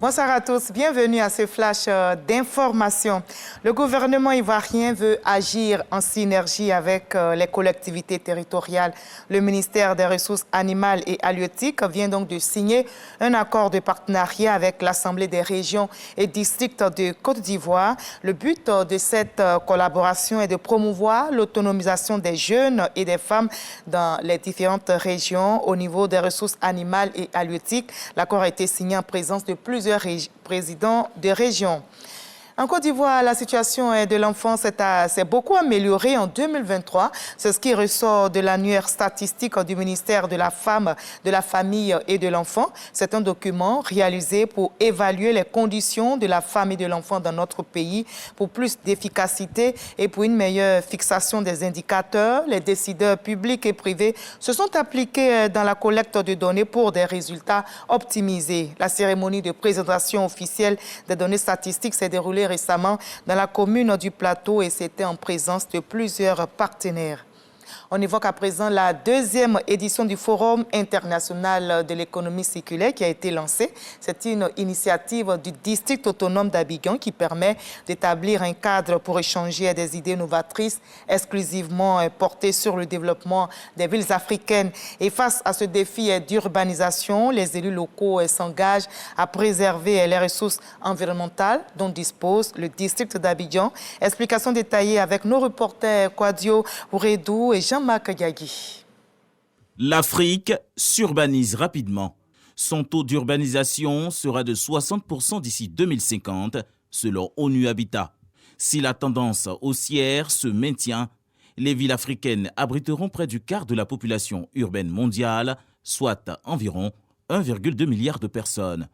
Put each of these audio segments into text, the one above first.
Bonsoir à tous, bienvenue à ce flash d'information. Le gouvernement ivoirien veut agir en synergie avec les collectivités territoriales. Le ministère des Ressources animales et halieutiques vient donc de signer un accord de partenariat avec l'Assemblée des régions et districts de Côte d'Ivoire. Le but de cette collaboration est de promouvoir l'autonomisation des jeunes et des femmes dans les différentes régions au niveau des ressources animales et halieutiques. L'accord a été signé en présence de plusieurs présidents de région. En Côte d'Ivoire, la situation de l'enfance s'est beaucoup améliorée en 2023. C'est ce qui ressort de l'annuaire statistique du ministère de la Femme, de la Famille et de l'Enfant. C'est un document réalisé pour évaluer les conditions de la femme et de l'enfant dans notre pays pour plus d'efficacité et pour une meilleure fixation des indicateurs. Les décideurs publics et privés se sont appliqués dans la collecte de données pour des résultats optimisés. La cérémonie de présentation officielle des données statistiques s'est déroulée récemment dans la commune du Plateau et c'était en présence de plusieurs partenaires. On évoque à présent la deuxième édition du Forum international de l'économie circulaire qui a été lancée. C'est une initiative du district autonome d'Abidjan qui permet d'établir un cadre pour échanger des idées novatrices exclusivement portées sur le développement des villes africaines. Et face à ce défi d'urbanisation, les élus locaux s'engagent à préserver les ressources environnementales dont dispose le district d'Abidjan. Explication détaillée avec nos reporters Kwadio Ouredou et Jean-Marc Gagui. L'Afrique s'urbanise rapidement. Son taux d'urbanisation sera de 60% d'ici 2050, selon ONU Habitat. Si la tendance haussière se maintient, les villes africaines abriteront près du quart de la population urbaine mondiale, soit environ 1,2 milliard de personnes.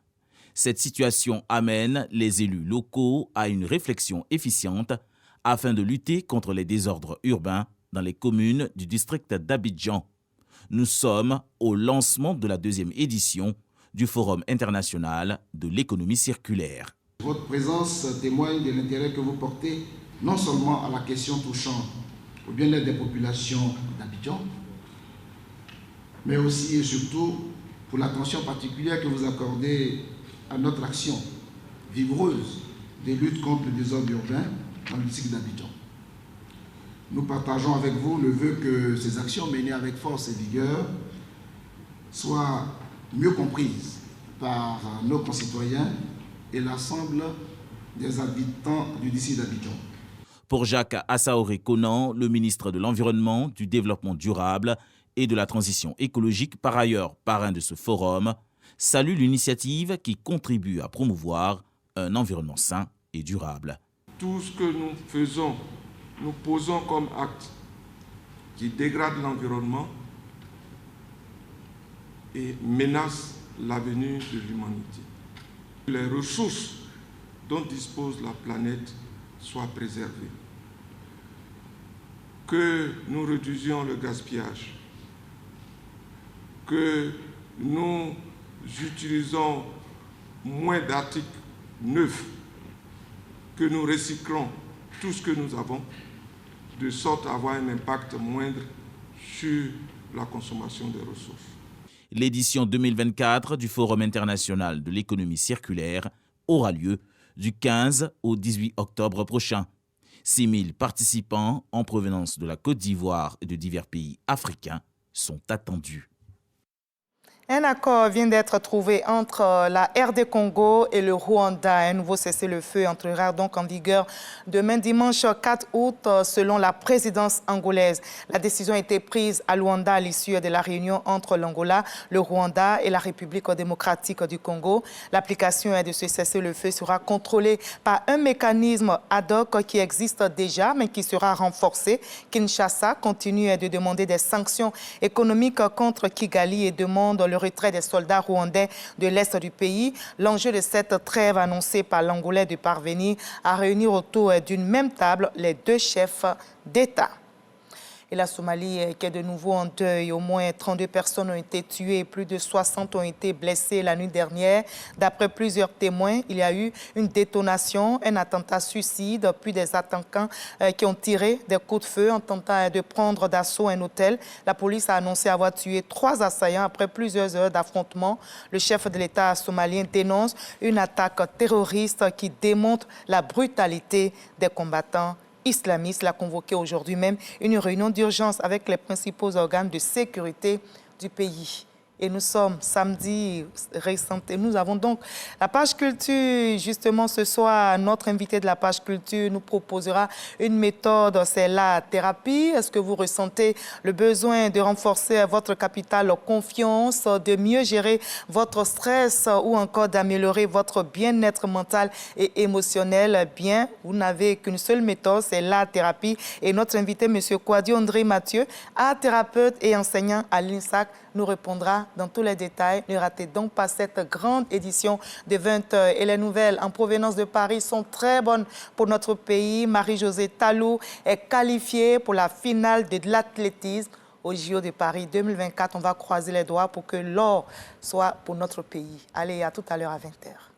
Cette situation amène les élus locaux à une réflexion efficiente afin de lutter contre les désordres urbains dans les communes du district d'Abidjan. Nous sommes au lancement de la deuxième édition du Forum international de l'économie circulaire. Votre présence témoigne de l'intérêt que vous portez non seulement à la question touchant au bien-être des populations d'Abidjan, mais aussi et surtout pour l'attention particulière que vous accordez à notre action vigoureuse de lutte contre le désordre urbain dans le district d'Abidjan. Nous partageons avec vous le vœu que ces actions menées avec force et vigueur soient mieux comprises par nos concitoyens et l'ensemble des habitants du district d'Abidjan. Pour Jacques Assaoré-Conan, le ministre de l'Environnement, du Développement durable et de la Transition écologique, par ailleurs parrain de ce forum, salue l'initiative qui contribue à promouvoir un environnement sain et durable. Tout ce que nous faisons, nous posons comme acte qui dégrade l'environnement et menace l'avenir de l'humanité. Les ressources dont dispose la planète soient préservées. Que nous réduisions le gaspillage, que nous utilisons moins d'articles neufs, que nous recyclons tout ce que nous avons, de sorte à avoir un impact moindre sur la consommation des ressources. L'édition 2024 du Forum international de l'économie circulaire aura lieu du 15 au 18 octobre prochain. 6 000 participants en provenance de la Côte d'Ivoire et de divers pays africains sont attendus. Un accord vient d'être trouvé entre la RD Congo et le Rwanda. Un nouveau cessez-le-feu entrera donc en vigueur demain dimanche 4 août selon la présidence angolaise. La décision a été prise à Luanda à l'issue de la réunion entre l'Angola, le Rwanda et la République démocratique du Congo. L'application de ce cessez-le-feu sera contrôlée par un mécanisme ad hoc qui existe déjà mais qui sera renforcé. Kinshasa continue de demander des sanctions économiques contre Kigali et demande le retrait des soldats rwandais de l'Est du pays. L'enjeu de cette trêve annoncée par l'Angolais est de parvenir à réunir autour d'une même table les deux chefs d'État. Et la Somalie qui est de nouveau en deuil. Au moins 32 personnes ont été tuées, plus de 60 ont été blessées la nuit dernière. D'après plusieurs témoins, il y a eu une détonation, un attentat suicide, puis des attaquants qui ont tiré des coups de feu en tentant de prendre d'assaut un hôtel. La police a annoncé avoir tué 3 assaillants après plusieurs heures d'affrontement. Le chef de l'État somalien dénonce une attaque terroriste qui démontre la brutalité des combattants islamistes. Il a convoqué aujourd'hui même une réunion d'urgence avec les principaux organes de sécurité du pays. Et nous sommes samedi récent. Et nous avons donc la page culture. Justement, ce soir, notre invité de la page culture nous proposera une méthode, c'est la thérapie. Est-ce que vous ressentez le besoin de renforcer votre capital confiance, de mieux gérer votre stress ou encore d'améliorer votre bien-être mental et émotionnel? Bien, vous n'avez qu'une seule méthode, c'est la thérapie. Et notre invité, M. Kouadio André Mathieu, art thérapeute et enseignant à l'INSAC, nous répondra dans tous les détails. Ne ratez donc pas cette grande édition de 20h. Et les nouvelles en provenance de Paris sont très bonnes pour notre pays. Marie-Josée Talou est qualifiée pour la finale de l'athlétisme au JO de Paris 2024. On va croiser les doigts pour que l'or soit pour notre pays. Allez, à tout à l'heure à 20h.